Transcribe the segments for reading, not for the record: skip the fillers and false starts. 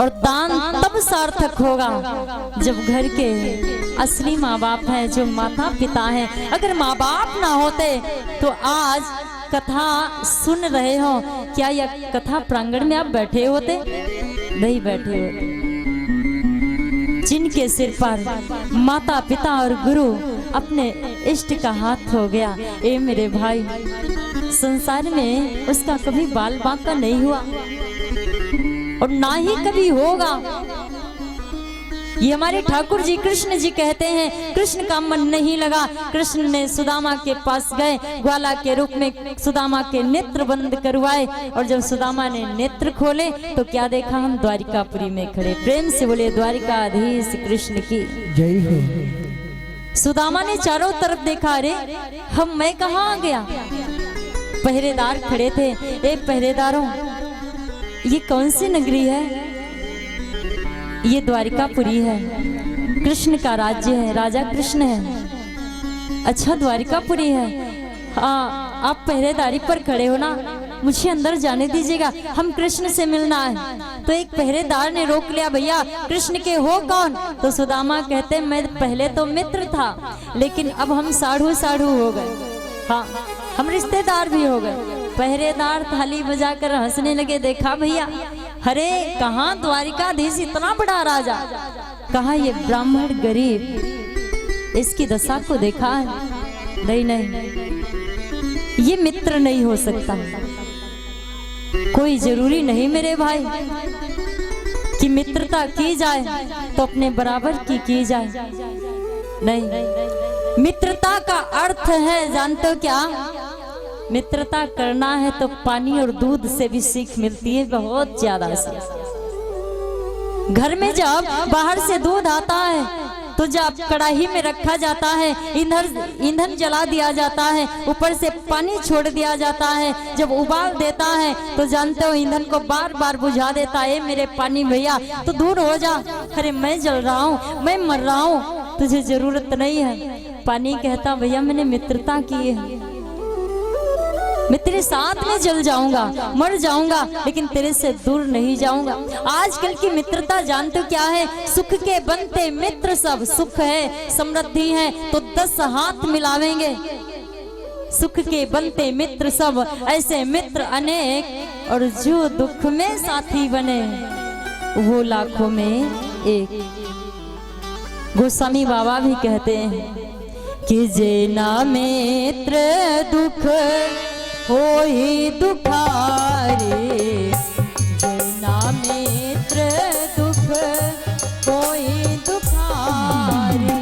और दान तब सार्थक होगा जब घर के असली माँ बाप हैं, जो माता पिता हैं। अगर माँ बाप ना होते तो आज कथा सुन रहे हो, क्या यह कथा प्रांगण में आप बैठे होते? नहीं बैठे होते। जिनके सिर पर माता पिता और गुरु अपने इष्ट का हाथ हो गया, ए मेरे भाई, संसार में उसका कभी बाल बांका नहीं हुआ और ना ही कभी होगा। ये हमारे ठाकुर जी कृष्ण जी कहते हैं, कृष्ण का मन नहीं लगा। कृष्ण ने सुदामा के पास गए, ग्वाला के रूप में सुदामा के नेत्र बंद करवाए, और जब सुदामा ने नेत्र खोले तो क्या देखा? हम द्वारिकापुरी में खड़े। प्रेम से बोले द्वारिकाधीश कृष्ण की जय हो। सुदामा ने चारों तरफ देखा, अरे मैं कहाँ आ गया? पहरेदार खड़े थे। ए पहरेदारों, ये कौन सी नगरी है? ये द्वारिकापुरी है, कृष्ण का राज्य है, राजा कृष्ण है। अच्छा द्वारिकापुरी है, हाँ आप पहरेदारी पर खड़े हो ना, मुझे अंदर जाने दीजिएगा, हम कृष्ण से मिलना है। तो एक पहरेदार ने रोक लिया, भैया कृष्ण के हो कौन? तो सुदामा कहते, मैं पहले तो मित्र था, लेकिन अब हम साढ़ू साढ़ू हो गए, हाँ हम रिश्तेदार भी हो गए। पहरेदार थाली बजाकर हंसने लगे। देखा भैया, अरे कहाँ द्वारिकाधीश इतना बड़ा राजा, कहाँ ये ब्राह्मण गरीब, इसकी दशा को देखा है? नहीं नहीं, ये मित्र नहीं हो सकता। कोई जरूरी नहीं मेरे भाई कि मित्रता की जाए तो अपने बराबर की जाए। नहीं, मित्रता का अर्थ है जानते हो क्या? मित्रता करना है तो पानी और दूध से भी सीख मिलती है, बहुत ज्यादा सीख। घर में जब बाहर से दूध आता है तो जब कढ़ाई में रखा जाता है, ईंधन जला दिया जाता है, ऊपर से पानी छोड़ दिया जाता है, जब उबाल देता है तो जानते हो ईंधन को बार बार बुझा देता है, मेरे पानी भैया तो दूर हो जा, अरे मैं जल रहा हूँ, मैं मर रहा हूँ, तुझे जरूरत नहीं है। पानी कहता, भैया मैंने मित्रता की है, मैं तेरे साथ में जल जाऊंगा, मर जाऊंगा, लेकिन तेरे से दूर नहीं जाऊंगा। आजकल की मित्रता जानते हो क्या है? सुख के बनते मित्र सब, सुख है समृद्धि है तो 10 हाथ मिलावेंगे। सुख के बनते मित्र सब, ऐसे मित्र अनेक, और जो दुख में साथी बने वो लाखों में एक। गोस्वामी बाबा भी कहते हैं कि जेना मित्र दुख होई दुखारे, जेना मित्र दुख होई दुखारे,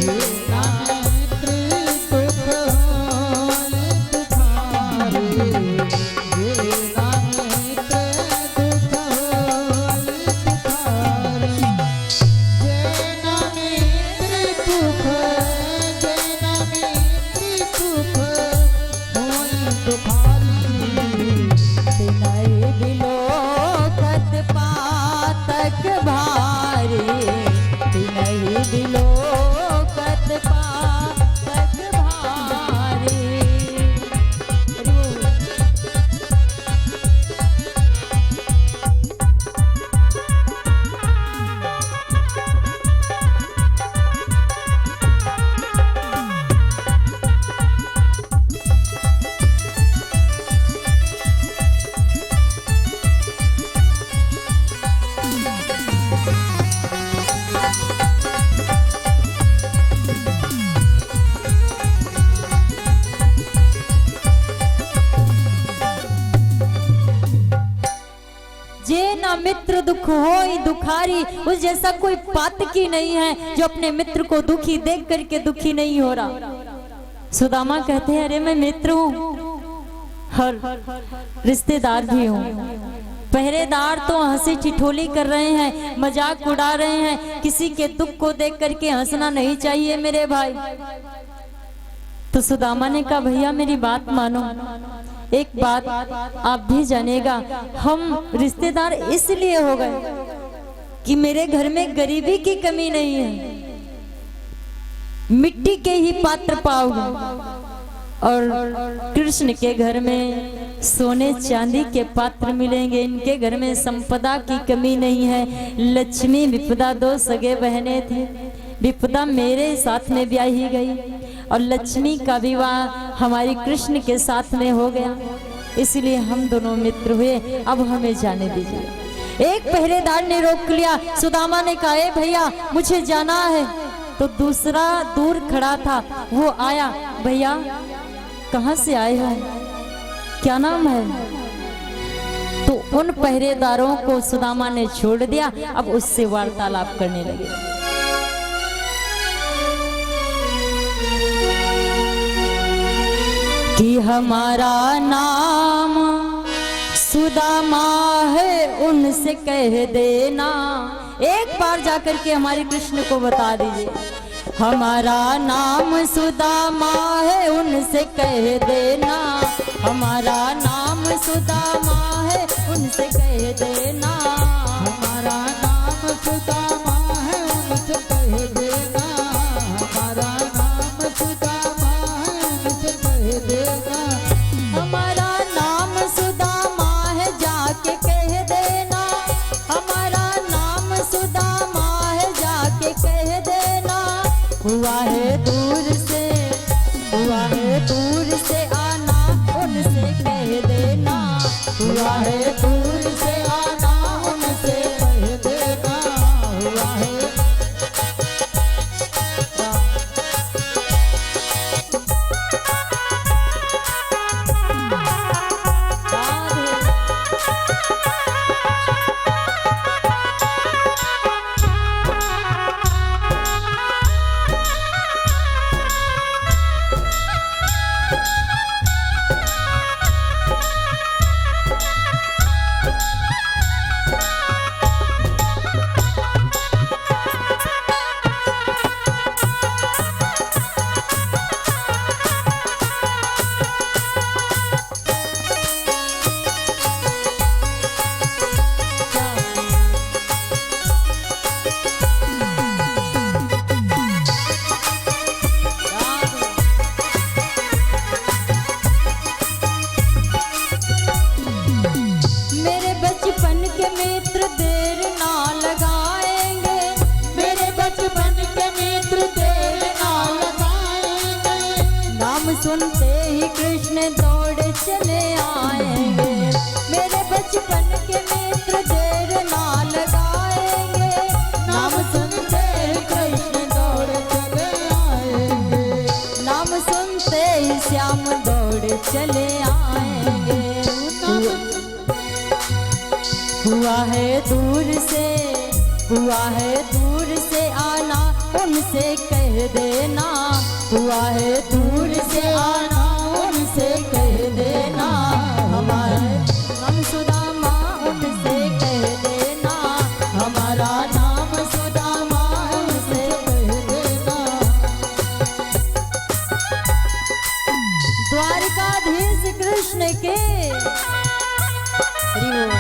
जेना मित्र दुख होई दुखारे, जेना मित्र दुख होई दुखारे, जेना मित्र दुख, जेना मित्र दुख पातक भारी, नहीं दिलो कत पातक भारी। मित्र दुख होई दुखारी, उस जैसा कोई पातकी नहीं है जो अपने मित्र को दुखी देख करके दुखी नहीं हो रहा। सुदामा कहते हैं, अरे मैं मित्र हूँ और रिश्तेदार भी हूँ। पहरेदार तो हंसी ठिठोली कर रहे हैं, मजाक उड़ा रहे हैं, किसी के दुख को देख करके हंसना नहीं चाहिए मेरे भाई। तो सुदामा ने कहा, भैया मेरी बात मानो, एक बात आप भी जानिएगा, हम रिश्तेदार इसलिए हो गए कि मेरे घर में गरीबी की कमी नहीं है, मिट्टी के ही पात्र पाओगे, और कृष्ण के घर में सोने चांदी के पात्र मिलेंगे। इनके घर में संपदा की कमी नहीं है। लक्ष्मी विपदा दो सगे बहने थे। विपदा मेरे साथ में ब्याही गई और लक्ष्मी का विवाह हमारी कृष्ण के साथ में हो गया, इसलिए हम दोनों मित्र हुए। अब हमें जाने दीजिए। एक पहरेदार ने रोक लिया। सुदामा ने कहा, ए भैया मुझे जाना है। तो दूसरा दूर खड़ा था, वो आया। भैया कहाँ से आए हो, क्या नाम है? तो उन पहरेदारों को सुदामा ने छोड़ दिया। अब उससे वार्तालाप करने लगे। कि हमारा नाम सुदामा है, उनसे कह देना। एक बार जाकर के हमारे कृष्ण को बता दीजिए। हमारा नाम सुदामा है, उनसे कह देना। हमारा नाम सुदामा है, उनसे कह देना। हमारा नाम सुदामा है, उनसे कह देना। हमारा नाम सुदामा है, उनसे कह देना। हमारा नाम सुदामा है, जाके कह देना। हमारा नाम सुदामा है, जाके कह देना। हुआ है दूर से, हुआ है दूर से आना, उनसे कह देना। हुआ है दूर से आना, उनसे कह देना। हुआ है मेरे बचपन के मित्र देर ना लगाएंगे। मेरे बचपन के मित्र देर ना लगाएंगे। नाम सुनते ही कृष्ण दौड़ चले आएंगे। मेरे बचपन के मित्र देर ना लगाएंगे। नाम सुनते ही कृष्ण दौड़ चले आएंगे। नाम सुनते ही श्याम दौड़ चले आएंगे। हुआ है दूर से, हुआ है दूर से आना, उनसे कह देना। हुआ है दूर से आना, उनसे कह देना। हमारा नाम सुदामा, उनसे कह देना। हमारा नाम सुदामा, उनसे कह देना। द्वारिकाधीश कृष्ण के हरि बोल।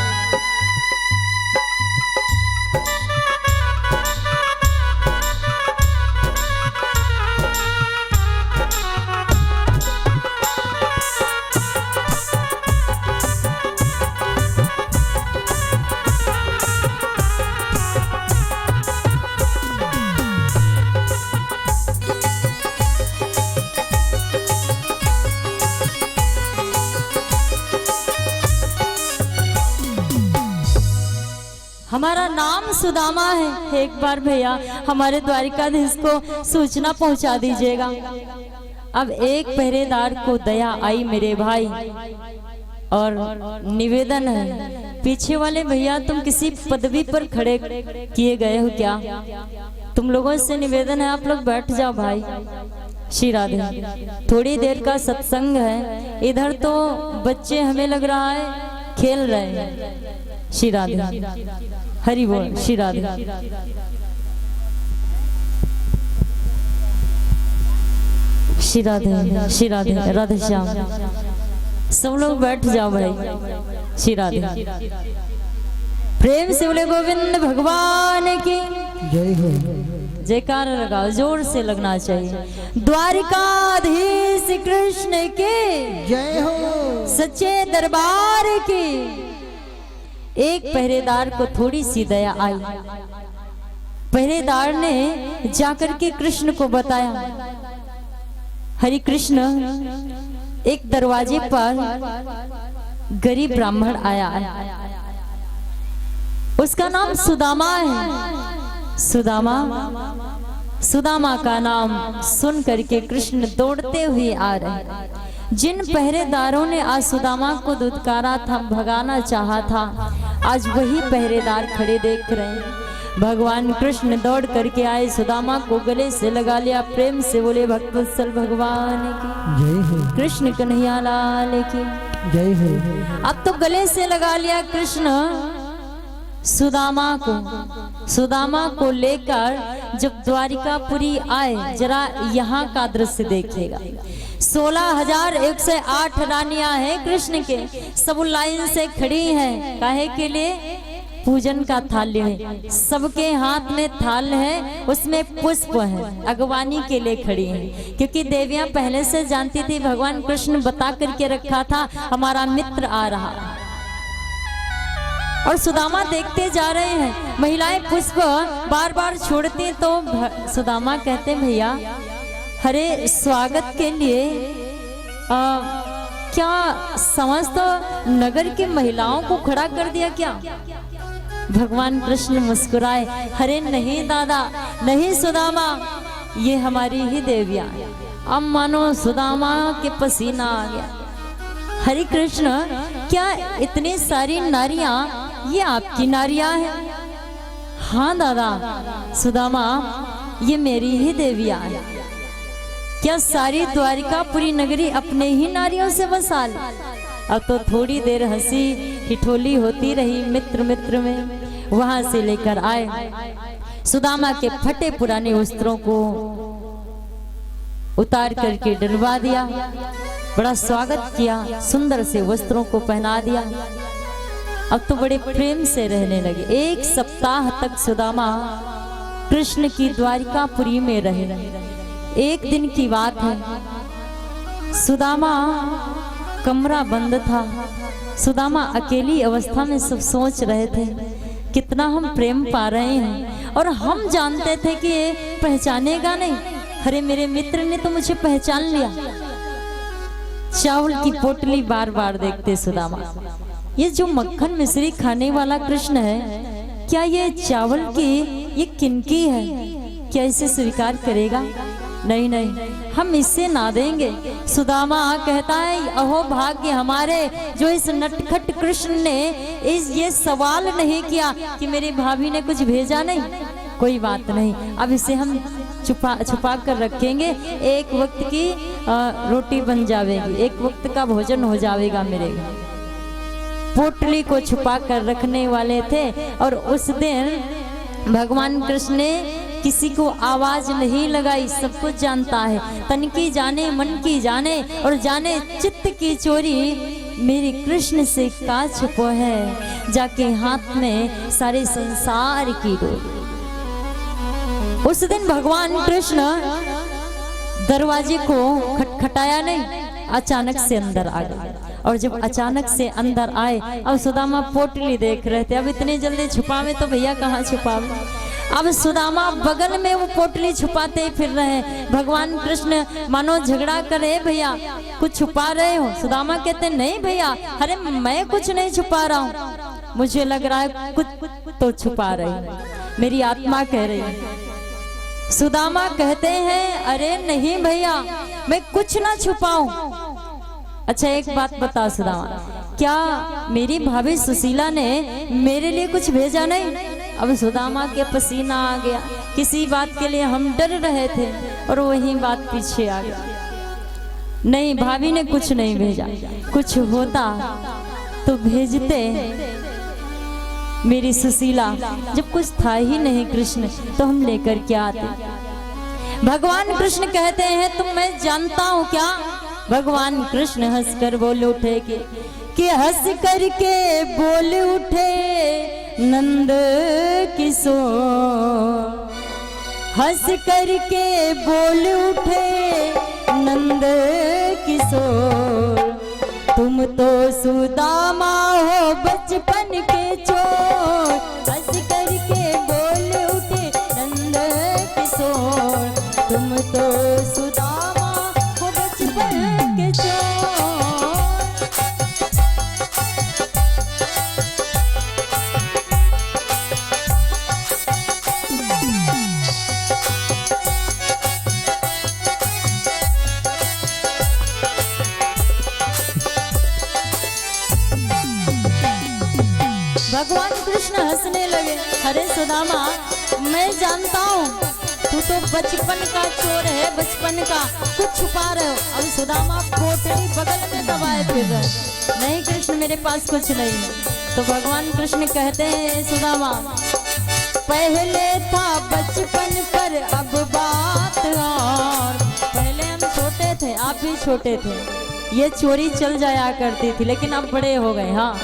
हमारा नाम सुदामा है। एक बार भैया हमारे द्वारिकाधीश को सूचना पहुंचा दीजिएगा। अब एक पहरेदार को दया आई मेरे भाई, और निवेदन है, पीछे वाले भैया तुम किसी पदवी पर खड़े किए गए हो क्या? तुम लोगों से निवेदन है, आप लोग बैठ जाओ भाई। श्री राधे। थोड़ी देर का सत्संग है, इधर तो बच्चे हमें लग रहा है खेल रहे हैं। श्री राधे। हरि बोल। श्री राधे। श्री राधे। श्री राधे। राधे श्याम। सब लोग बैठ जाओ भाई। श्री राधे। प्रेम से बोले गोविंद भगवान की जय हो। जयकारा लगाओ, जोर से लगना चाहिए। द्वारिकाधीश कृष्ण के जय हो। सच्चे दरबार की। एक पहरेदार को थोड़ी सी दया आई। पहरेदार ने जाकर के कृष्ण को बताया, हरि कृष्ण, एक दरवाजे पर गरीब ब्राह्मण आया है, उसका नाम सुदामा है। सुदामा का नाम सुन करके कृष्ण दौड़ते हुए आ रहे। जिन पहरेदारों ने आज सुदामा को दुत्कारा था, भगाना चाहा था, आज वही पहरेदार खड़े देख रहे हैं। भगवान कृष्ण दौड़ करके आए, सुदामा को गले से लगा लिया, प्रेम से बोले भक्तवत्सल भगवान की जय हो। कृष्ण कन्हैया लाल की जय हो। अब तो गले से लगा लिया कृष्ण। सुदामा को लेकर जब द्वारिकापुरी आए, जरा यहाँ का दृश्य देखिएगा। 16,108 रानियां हैं कृष्ण के, सब लाइन से खड़ी हैं। काहे के लिए? पूजन का थाल है, सबके हाथ में थाल है, उसमें पुष्प है, अगवानी के लिए खड़ी हैं। क्योंकि देवियां पहले से जानती थी, भगवान कृष्ण बता करके रखा था हमारा मित्र आ रहा। और सुदामा देखते जा रहे हैं, महिलाएं पुष्प बार बार छोड़ती, तो सुदामा कहते, भैया हरे स्वागत के लिए क्या समस्त नगर की महिलाओं को खड़ा कर दिया क्या? भगवान कृष्ण मुस्कुराए, हरे नहीं दादा, नहीं सुदामा, ये हमारी ही देवियां। अब मानो सुदामा के पसीना आ गया। हरे कृष्ण, क्या इतनी सारी नारियां ये आपकी नारियां हैं? हाँ दादा सुदामा, ये मेरी ही देवियां हैं। क्या सारी द्वारिकापुरी नगरी अपने ही नारियों से बसा ली? अब तो थोड़ी देर हंसी ठिठोली होती रही मित्र मित्र में। वहां से लेकर आए, सुदामा के फटे पुराने वस्त्रों को उतार करके डलवा दिया, बड़ा स्वागत किया, सुंदर से वस्त्रों को पहना दिया। अब तो बड़े प्रेम से रहने लगे। 1 सप्ताह तक सुदामा कृष्ण की द्वारिकापुरी में रहे। एक दिन की बात है, सुदामा कमरा बंद था। सुदामा अकेली अवस्था में सब सोच रहे थे, कितना हम प्रेम पा रहे हैं, और हम जानते थे कि ये पहचानेगा नहीं। अरे मेरे मित्र ने तो मुझे पहचान लिया। चावल की पोटली बार बार देखते सुदामा, ये जो मक्खन मिश्री खाने वाला कृष्ण है, क्या ये चावल की ये किनकी है? क्या इसे स्वीकार करेगा? नहीं नहीं, हम इससे ना देंगे। सुदामा कहता है, अहो भाग्य हमारे जो इस नटखट कृष्ण ने ये सवाल नहीं किया कि मेरी भाभी ने कुछ भेजा नहीं। कोई बात नहीं, अब इसे हम छुपा कर रखेंगे। एक वक्त की रोटी बन जाएगी, एक वक्त का भोजन हो जाएगा मेरे घर। पोटली को छुपा कर रखने वाले थे, और उस दिन भगवान कृष्ण ने किसी को आवाज नहीं लगाई। सब कुछ जानता है, तन की जाने मन की जाने, और जाने चित्त की चोरी मेरे कृष्ण से का छुपो है, जाके हाथ में सारे संसार की डोरी। उस दिन भगवान कृष्ण दरवाजे को खटखटाया नहीं, अचानक से अंदर आ गए। और जब अचानक से अंदर आए, अब सुदामा पोटली देख रहे थे। अब इतनी जल्दी छुपावे तो भैया कहाँ छुपावे? अब सुदामा बगल में वो पोटली छुपाते फिर रहे। भगवान कृष्ण मानो झगड़ा करे, भैया कुछ छुपा रहे हो? सुदामा कहते नहीं भैया, अरे मैं कुछ नहीं छुपा रहा हूँ, मुझे लग रहा है कुछ तो छुपा रही, मेरी आत्मा कह रही है। सुदामा कहते हैं, अरे नहीं भैया, मैं कुछ ना छुपाऊं। अच्छा एक बात बता सुदामा, क्या मेरी भाभी सुशीला ने मेरे लिए कुछ भेजा नहीं? अब सुदामा के पसीना आ गया। किसी बात के लिए हम डर रहे थे और वही बात पीछे आ गया। नहीं, भाभी ने कुछ नहीं भेजा। कुछ होता तो भेजते मेरी सुशीला, जब कुछ था ही नहीं कृष्ण तो हम लेकर के आते। भगवान कृष्ण कहते हैं, तुम मैं जानता हूँ क्या? भगवान कृष्ण हंसकर बोल उठे कि हंस करके बोल उठे नंद किशोर, हंस करके बोल उठे नंद किशोर, तुम तो सुदामा हो बचपन के चोर। हंस करके बोल उठे नंद किशोर, तुम तो सुदामा हो बचपन के चोर। भगवान कृष्ण हंसने लगे, अरे सुदामा मैं जानता हूँ तू तो बचपन का चोर है, बचपन का कुछ छुपा रहे हो। अब सुदामा पोटली बगल में दबाए फिर रहे, नहीं कृष्ण मेरे पास कुछ नहीं है। तो भगवान कृष्ण कहते हैं सुदामा पहले था बचपन पर अब बात और। पहले हम छोटे थे, आप भी छोटे थे, ये चोरी चल जाया करती थी, लेकिन अब बड़े हो गए। हाँ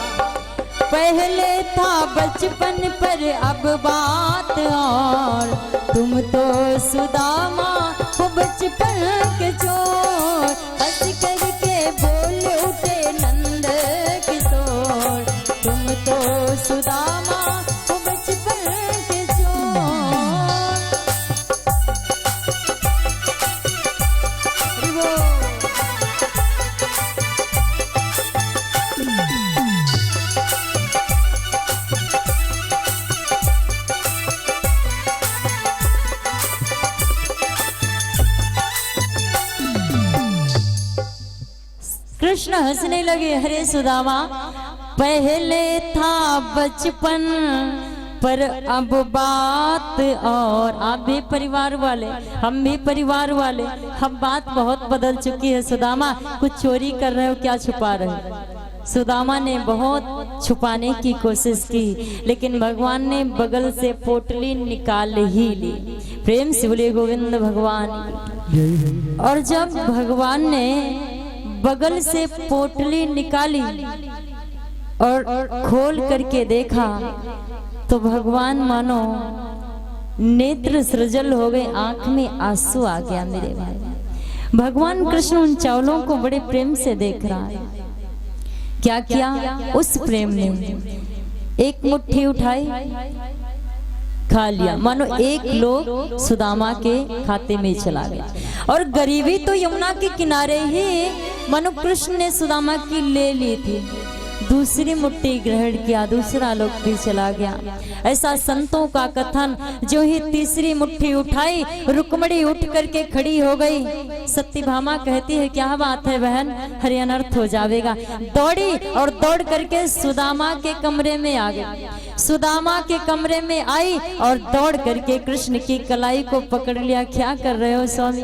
पहले था बचपन पर अब बात और, तुम तो सुदामा हो बचपन के चोर। हंस करके बोल उठे नंद किशोर, तुम तो सुदामा हो बचपन के चोर। कृष्ण हंसने लगे, अरे सुदामा पहले था बचपन पर अब बात और। आप भी परिवार वाले, हम भी परिवार वाले, हम बात बहुत बदल चुकी है। सुदामा कुछ चोरी कर रहे हो, क्या छुपा रहे हो? सुदामा ने बहुत छुपाने की कोशिश की, लेकिन भगवान ने बगल से पोटली निकाल ही ली। प्रेम से बोले गोविंद भगवान। और जब भगवान ने बगल से पोटली निकाली और खोल करके देखा तो भगवान मानो नेत्र सृजल हो गए, आंख में आंसू आ गया मेरे भाई। भगवान कृष्ण उन चावलों को बड़े प्रेम से देख रहा है। क्या किया उस प्रेम ने? एक मुट्ठी उठाई, खा लिया, मानो एक लोग सुदामा के खाते में चला गया। और गरीबी तो यमुना के किनारे ही मानो कृष्ण ने सुदामा की ले ली थी। दूसरी मुट्ठी ग्रहण किया, दूसरा लोग भी चला गया। ऐसा संतों का कथन। जो ही तीसरी मुट्ठी उठाई, रुक्मणी उठ करके खड़ी हो गई। सत्यभामा कहती है क्या बात है बहन, हरि अनर्थ हो जाएगा। दौड़ी और दौड़ करके सुदामा के कमरे में आ गई। सुदामा के कमरे में आई और दौड़ करके कृष्ण की कलाई को पकड़ लिया। क्या कर रहे हो स्वामी?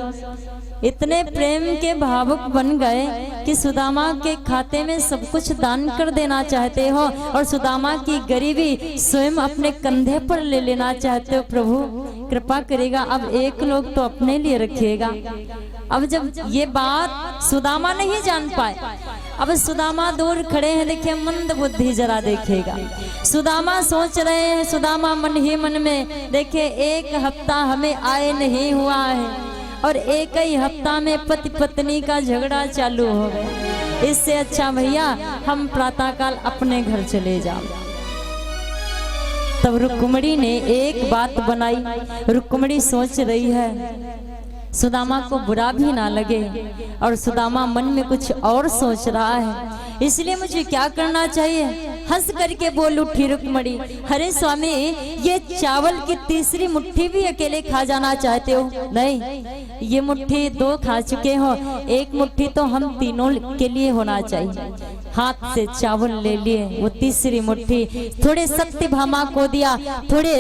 इतने प्रेम के भावुक बन गए कि सुदामा के खाते में सब कुछ दान कर देना चाहते हो और सुदामा की गरीबी स्वयं अपने कंधे पर ले लेना चाहते हो। प्रभु कृपा करेगा, अब एक लोग तो अपने लिए रखिएगा। अब जब ये बात सुदामा नहीं जान पाए, अब सुदामा दूर खड़े हैं, देखिए मंद बुद्धि जरा देखेगा। सुदामा सोच रहे हैं, सुदामा मन ही मन में देखे एक हफ्ता हमें आए नहीं हुआ है और एक ही हफ्ता में पति पत्नी का झगड़ा चालू हो गया। इससे अच्छा भैया हम प्रातःकाल अपने घर चले जाओ। तब रुक्मणी ने एक बात बनाई। रुक्मणी सोच रही है सुदामा को बुरा भी ना लगे और सुदामा मन में कुछ और सोच रहा है, इसलिए मुझे क्या करना चाहिए। हंस करके बोल उठी रुक्मणी, अरे स्वामी ये चावल की तीसरी मुट्ठी भी अकेले खा जाना चाहते हो? नहीं, ये मुट्ठी दो खा चुके हो, एक मुट्ठी तो हम तीनों के लिए होना चाहिए। हाथ से चावल ले लिए, वो तीसरी मुट्ठी थोड़े सत्यभामा को दिया, थोड़े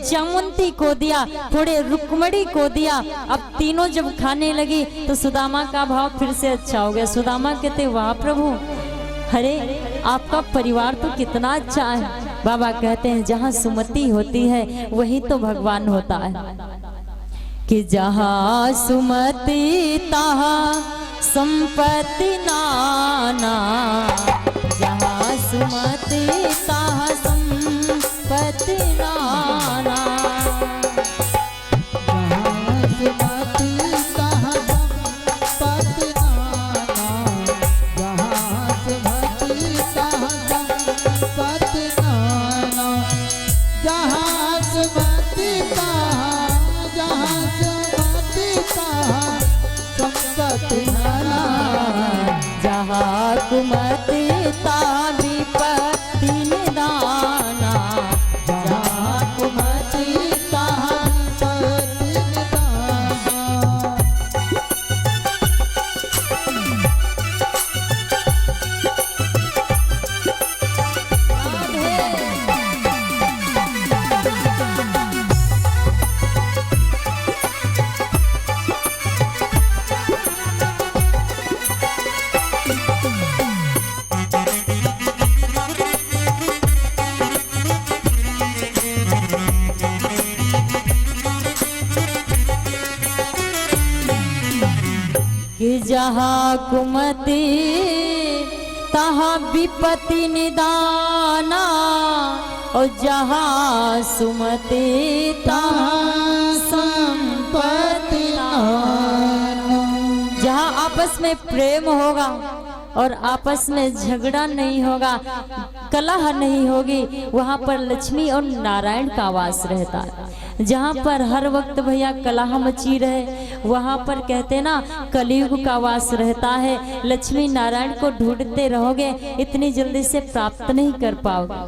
जामवंती को दिया, थोड़े रुक्मणी को दिया। अब तीनों जब खाने लगी तो सुदामा का भाव फिर से अच्छा हो गया। सुदामा कहते वाह प्रभु, अरे आपका परिवार तो कितना अच्छा है। बाबा कहते हैं जहाँ सुमति होती है वही तो भगवान होता है, कि जहाँ सुमति तहाँ संपत्ति नाना, जहाँ सुमति तहाँ संपत्ति नाना। जहाँ सुमति तहाँ, जहाँ सुमति तहाँ संपत्ति घना। जहाँ कुमति तहाँ विपत्ति निदाना। जहाँ कुमति तहाँ विपत्ति निदाना। कि जहाँ कुमति तहाँ विपत्ति निदाना। और जहाँ सुमति तहाँ संपत्ति घना। जहाँ आपस में प्रेम होगा और आपस में झगड़ा नहीं होगा, कलह नहीं होगी, वहाँ पर लक्ष्मी और नारायण का वास रहता है। जहाँ पर हर वक्त भैया कलह मची रहे, वहाँ पर कहते ना कलयुग का वास रहता है। लक्ष्मी नारायण को ढूंढते रहोगे, इतनी जल्दी से प्राप्त नहीं कर पाओगे।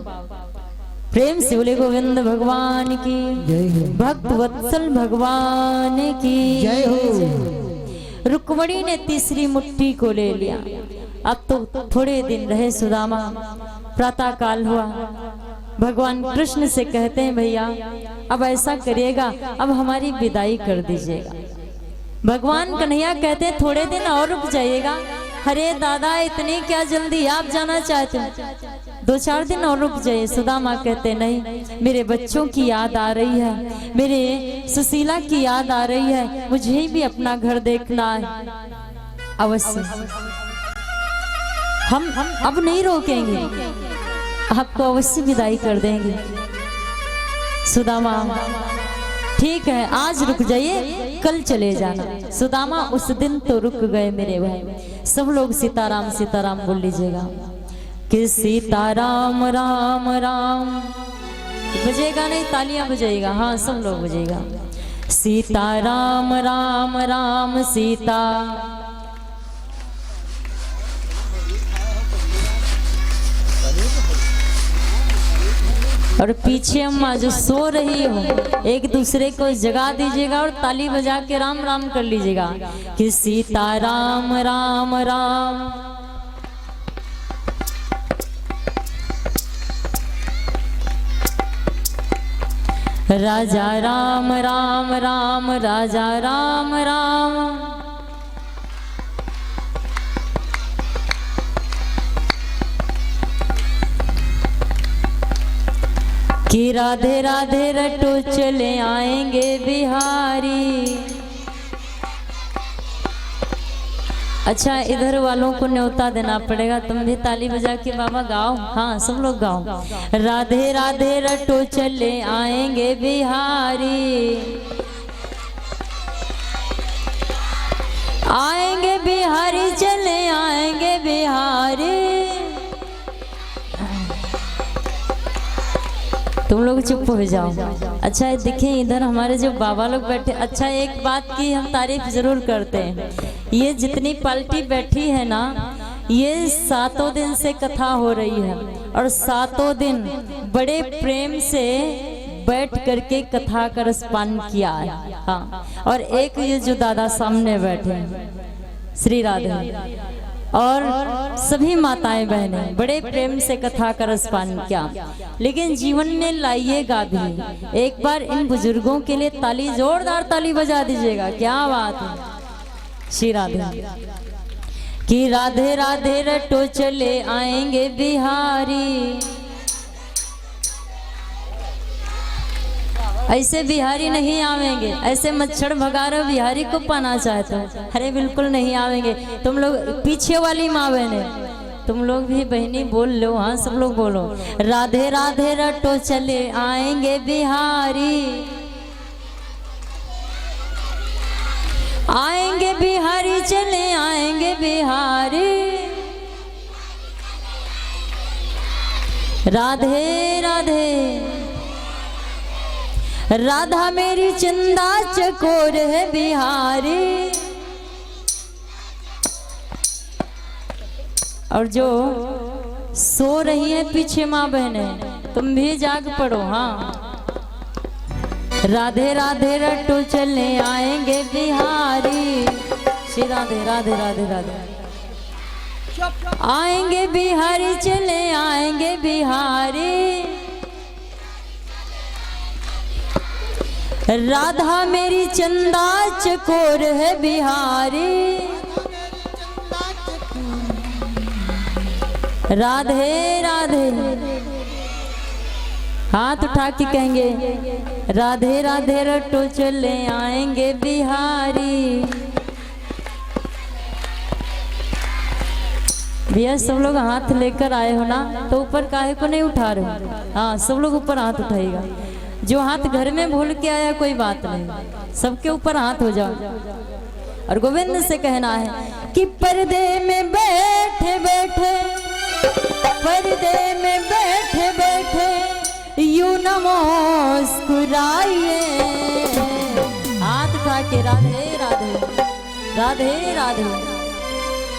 प्रेम से बोले गोविंद भगवान की जय हो। भक्त वत्सल भगवान की जय हो। रुक्मणी ने तीसरी मुट्ठी को ले लिया। अब तो थोड़े दिन रहे सुदामा। प्रातः काल हुआ, भगवान कृष्ण से कहते हैं भैया अब ऐसा करिएगा, अब हमारी विदाई कर दीजिएगा। भगवान कन्हैया कहते हैं थोड़े दिन और रुक जाइएगा। अरे दादा इतनी क्या जल्दी, आप जाना चाहते हैं, 2-4 दिन और रुक जाइए। सुदामा कहते नहीं, मेरे बच्चों की याद आ रही है, मेरे सुशीला की याद आ रही है, मुझे भी अपना घर देखना है। अवश्य हम अब नहीं रोकेंगे, आपको अवश्य विदाई कर देंगे। सुदामा ठीक है आज रुक जाइए, कल चले जाना। सुदामा उस दिन तो रुक गए मेरे भाई। सब लोग सीताराम सीताराम बोल लीजिएगा कि सीताराम राम राम। बजेगा नहीं, तालियां बजाइएगा। हाँ सब लोग बजेगा। सीताराम राम राम सीता। और पीछे अम्मा जो सो रही हो, एक दूसरे को जगा दीजिएगा और ताली बजा के राम राम कर लीजिएगा कि सीताराम राम राम। राजा राम राम राम, राजा राम राम। कि राधे राधे रटो चले आएंगे बिहारी। अच्छा इधर वालों को न्योता देना पड़ेगा, तुम भी ताली बजा के बाबा गाओ। हाँ सब लोग गाओ। राधे राधे रटो चले आएंगे बिहारी, आएंगे बिहारी चले आएंगे बिहारी। तुम लोग चुप हो जाओ। अच्छा देखें इधर हमारे जो बाबा लोग बैठे। अच्छा एक बात की हम तारीफ जरूर करते हैं, ये जितनी पार्टी बैठी है ना, ये 7 दिन से कथा हो रही है और 7 दिन बड़े प्रेम से बैठ करके कथा का रसपान किया है। हाँ और एक ये जो दादा सामने बैठे हैं श्री राधे और सभी माताएं बहनें बड़े प्रेम से कथा का रसपान किया, लेकिन जीवन में लाइएगा भी। एक बार इन बुजुर्गों के लिए ताली, जोरदार ताली बजा दीजिएगा। क्या बात है। श्री राधे कि राधे राधे रटो चले आएंगे बिहारी। ऐसे बिहारी नहीं आवेंगे, ऐसे मच्छर भगारो बिहारी को पाना चाहते हो। अरे बिल्कुल नहीं आवेंगे। तुम लोग पीछे वाली माँ बहने, तुम लोग भी बहनी बोल लो। हाँ सब लोग बोलो। राधे राधे रटो चले आएंगे बिहारी, आएंगे बिहारी चले आएंगे बिहारी। राधे राधे राधा मेरी चंदा चकोर है बिहारी। और जो सो रही है पीछे माँ बहने, तुम भी जाग पड़ो। हाँ, राधे राधे रट्टू चलने आएंगे बिहारी। श्री राधे राधे राधे राधे। आएंगे बिहारी चले आएंगे बिहारी। राधा मेरी चंदा चकोर है बिहारी। राधे राधे। हाथ उठा के कहेंगे राधे राधे रट्टू चले आएंगे बिहारी। भैया सब लोग हाथ लेकर आए हो ना, तो ऊपर काहे को नहीं उठा रहे हो? हाँ, सब लोग ऊपर हाथ उठाएगा। जो हाथ घर में भूल के आया कोई बात नहीं, सबके ऊपर हाथ हो जाओ। और गोविंद से कहना है कि पर्दे में बैठे बैठे, पर्दे में बैठे बैठे यूं न मुस्कुराइए। हाथ उठा के राधे राधे राधे राधे।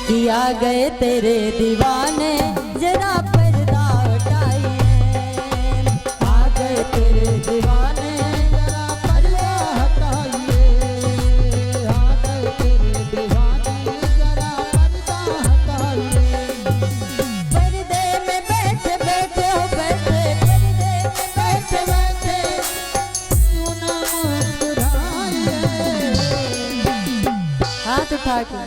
कि आ गए तेरे दीवाने जरा पर्दा हटाइए। आ गए तेरे दीवाने जरा पर्दा हटाइए। आ गए तेरे दीवाने जरा पर्दा हटाइए। पर्दे में बैठे बैठे हो बैठे, पर्दे में बैठे बैठे यूं न मुस्कुराइए। हाथ उठा के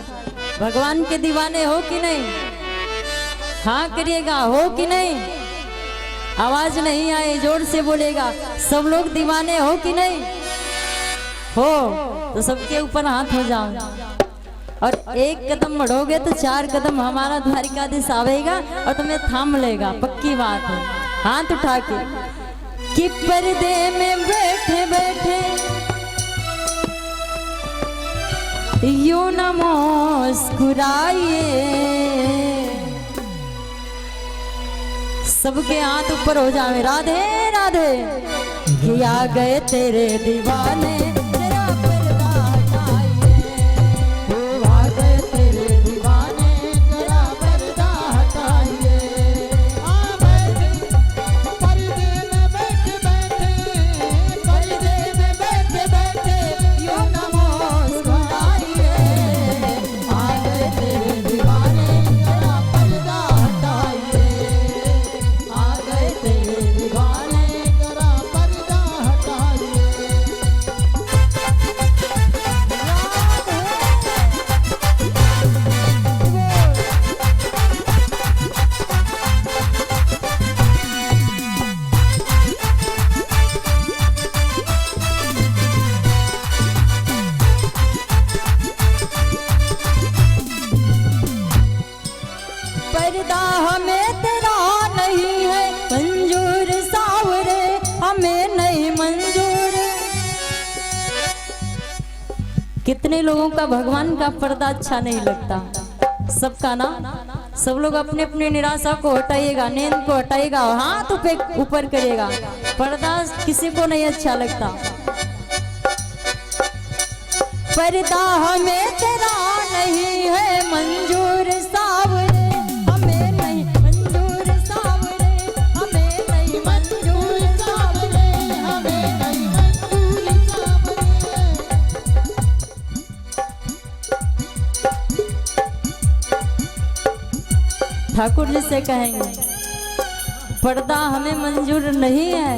भगवान के दीवाने हो कि नहीं? हाँ करिएगा, हो कि नहीं? आवाज नहीं आई, जोर से बोलेगा। सब लोग दीवाने हो कि नहीं? हो तो सबके ऊपर हाथ हो जाओ। और एक कदम बढ़ोगे तो 4 कदम हमारा द्वारिकाधीश आवेगा और तुम्हें थाम लेगा, पक्की बात है। हाथ उठा के कि पर्दे में बैठे बैठे यूं न मुस्कुराइए। सबके हाथ ऊपर हो जावे। राधे राधे। कि आ गए तेरे दीवाने जरा पर्दा हटाइए। आ गए तेरे दीवाने जरा पर्दा हटाइए। आ गए पर्दे में बैठे बैठे, पर्दे में बैठे बैठे यूं न मुस्कुराइए। आ गए तेरे दीवाने जरा पर्दा हटाइए। आ गए तेरे दीवाने जरा पर्दा हटाइए। पर्दा हमें तेरा नहीं है मंजूर, सावरे हमें नहीं मंजूर। कितने लोगों का भगवान का पर्दा अच्छा नहीं लगता? सबका ना। सब लोग अपने अपने निराशा को हटाइएगा, नींद को हटाइएगा, हाथ ऊपर करिएगा। पर्दा किसी को नहीं अच्छा लगता। पर्दा हमें तेरा नहीं है मंजूर, सावरे हमें नहीं मंजूर, सावरे हमें नहीं मंजूर, सावरे हमें नहीं मंजूर, सावरे। ठाकुर जी से कहेंगे पर्दा हमें मंजूर नहीं है,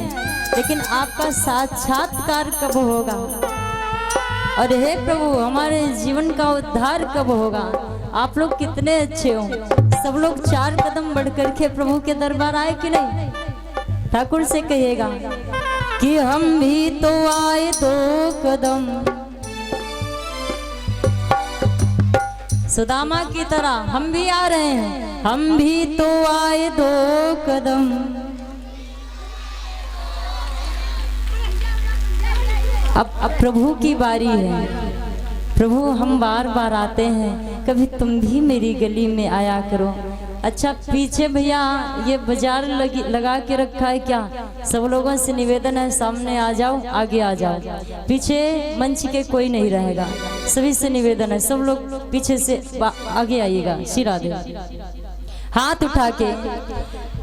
लेकिन आपका साक्षात्कार कब होगा? और हे प्रभु हमारे जीवन का उद्धार कब होगा? आप लोग कितने अच्छे हो। सब लोग 4 कदम बढ़ करके प्रभु के दरबार आए कि नहीं? ठाकुर से कहिएगा कि हम भी तो आए 2 कदम, सुदामा की तरह हम भी आ रहे हैं। हम भी तो आए 2 कदम। अब प्रभु की बारी है। प्रभु हम बार बार आते हैं, कभी तुम भी मेरी गली में आया करो। अच्छा पीछे भैया ये बाजार लगा के रखा है क्या? सब लोगों से निवेदन है सामने आ जाओ, आगे आ जाओ। पीछे मंच के कोई नहीं रहेगा, सभी से निवेदन है सब लोग पीछे से आगे आइएगा। श्री राधे। हाथ उठा के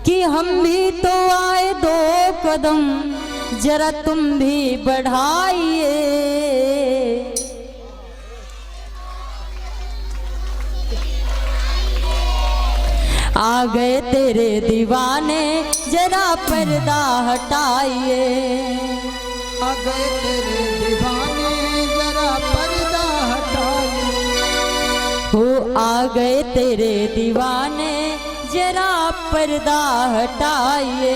कि हम भी तो आए 2 कदम, जरा तुम भी बढ़ाइए। आ गए तेरे दीवाने, जरा पर्दा हटाइए। आ गए तेरे दीवाने, जरा पर्दा हटाइए। हो आ गए तेरे दीवाने, जरा पर्दा हटाइए।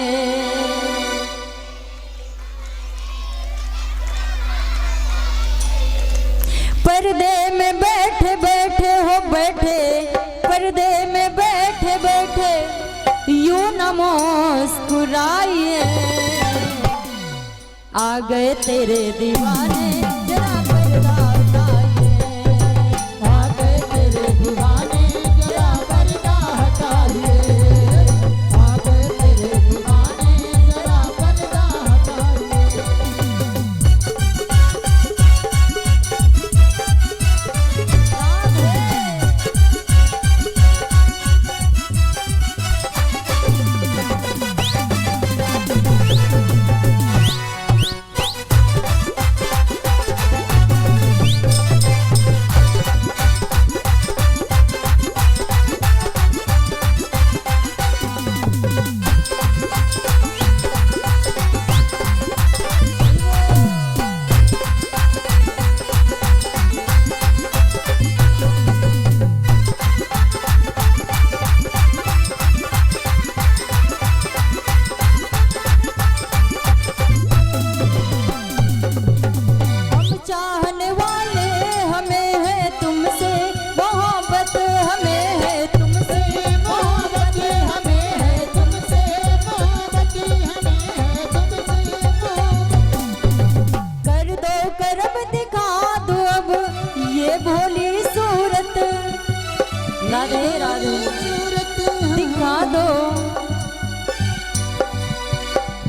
पर्दे में बैठे बैठे हो बैठे, पर्दे में बैठे बैठे यूं न मुस्कुराइए। आ गए तेरे दीवाने, जरा पर्दा हटाइए। आ गए तेरे दीवाने, जरा पर्दा हटाइए। आ गए तेरे दीवाने, जरा पर्दा हटाइए। राधे राधे दिखा दो।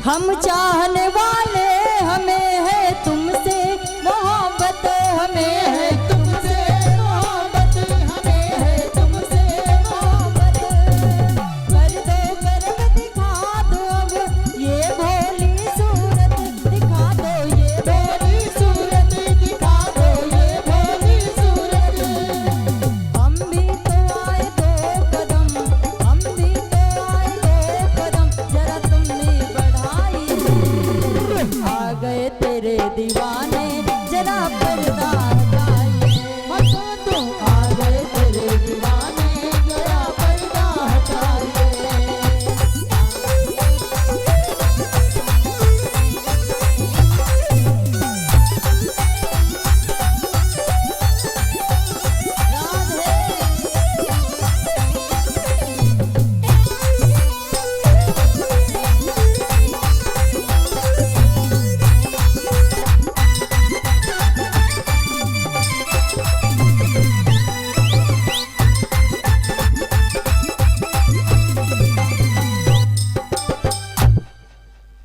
हम चाहने वाले हमें है तुमसे मोहब्बत, हमें है तुमसे मोहब्बत, हमें है तुमसे मोहब्बत। कर दो करब दिखा दो अब ये भोली सूरत, दिखा दो ये भोली सूरत, दिखा दो ये भोली सूरत। हम भी तो आए 2 कदम, हम भी तो आए 2 कदम, जरा तुमने बढ़ाई। आ गए तेरे दीवाने, जरा पर्दा हटाइए। आ गए तेरे दीवाने, जरा पर्दा हटाइए।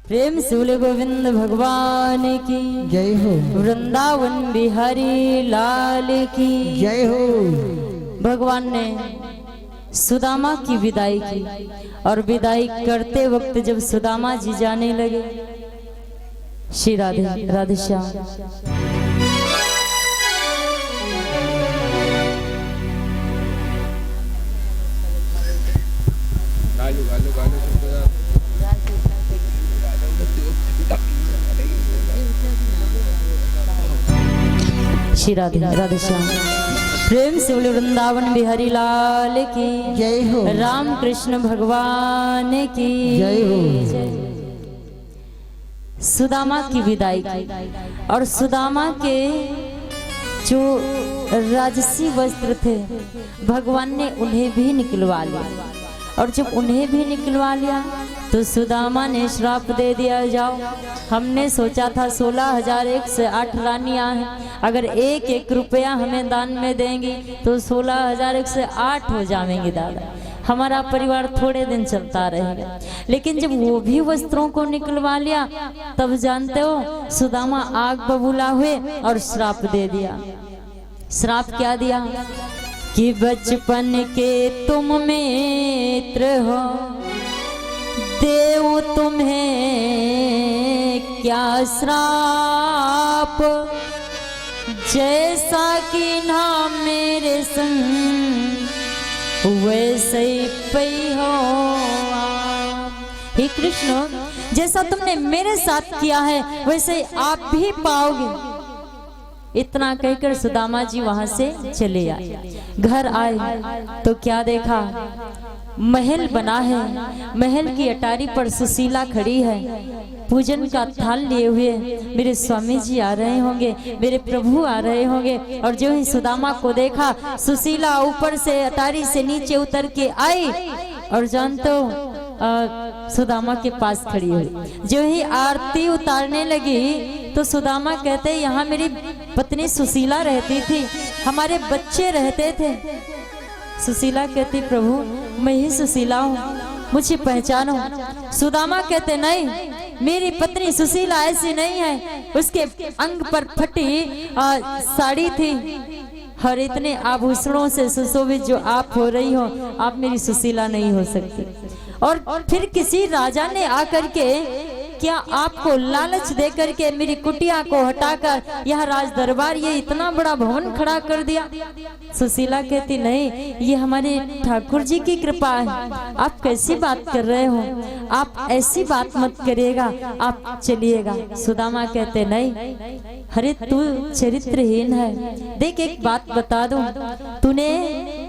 प्रेम से बोले गोविंद भगवान की जय हो, वृंदावन बिहारी लाल की जय हो। भगवान ने सुदामा की विदाई की और विदाई करते वक्त जब सुदामा जी जाने लगे, श्री राधे राधे श्याम। श्री राधे राधे श्याम। प्रेम से बोले वृंदावन बिहारी लाल की जय हो, राम कृष्ण भगवान की जय हो। सुदामा की विदाई की और सुदामा के जो राजसी वस्त्र थे भगवान ने उन्हें भी निकलवा लिया। और जब उन्हें भी निकलवा लिया तो सुदामा ने श्राप दे दिया, जाओ हमने सोचा था 16,008 रानियां हैं, अगर 1-1 रुपया हमें दान में देंगी तो 16,008 हो जाएंगे दादा। हमारा परिवार थोड़े दिन चलता रहेगा। लेकिन जब वो भी वस्त्रों को निकलवा लिया, तब जानते हो सुदामा आग बबूला हुए और श्राप दे दिया। श्राप क्या दिया कि बचपन के तुम मित्र हो, देव तुम्हें क्या श्राप, जैसा कि ना मेरे संग वैसे ही पई हो आप। हे कृष्ण, जैसा तुमने मेरे साथ किया है वैसे ही आप भी पाओगे। इतना कहकर सुदामा जी वहां से चले आए। घर आए तो क्या देखा, महल बना है। महल की अटारी पर सुशीला खड़ी है, पूजन का थाल लिए हुए। मेरे स्वामी जी आ रहे होंगे, मेरे प्रभु आ रहे होंगे। और जो ही सुदामा को देखा, सुशीला ऊपर से अटारी से नीचे उतर के आई और जानते हो सुदामा के पास खड़ी हुई। जो ही आरती उतारने लगी तो सुदामा कहते, यहाँ मेरी पत्नी सुशीला रहती थी, हमारे बच्चे रहते थे। सुशीला कहती, प्रभु मैं ही सुशीला हूँ, मुझे पहचानो। सुदामा कहते, नहीं, मेरी पत्नी सुशीला ऐसी नहीं है। उसके अंग पर फटी साड़ी थी और इतने आभूषणों से सुशोभित जो आप हो रही हो, आप मेरी सुशीला नहीं हो सकती। और फिर किसी राजा ने आकर के क्या आपको लालच दे करके मेरी कुटिया को हटाकर यह राज दरबार, ये इतना बड़ा भवन खड़ा कर दिया। सुशीला कहती, नहीं, ये हमारे ठाकुर जी की कृपा है। आप कैसी बात कर रहे हो, आप ऐसी बात मत करिएगा, आप चलिएगा। सुदामा कहते, नहीं, अरे तू चरित्रहीन है। देख एक बात बता दूं, तूने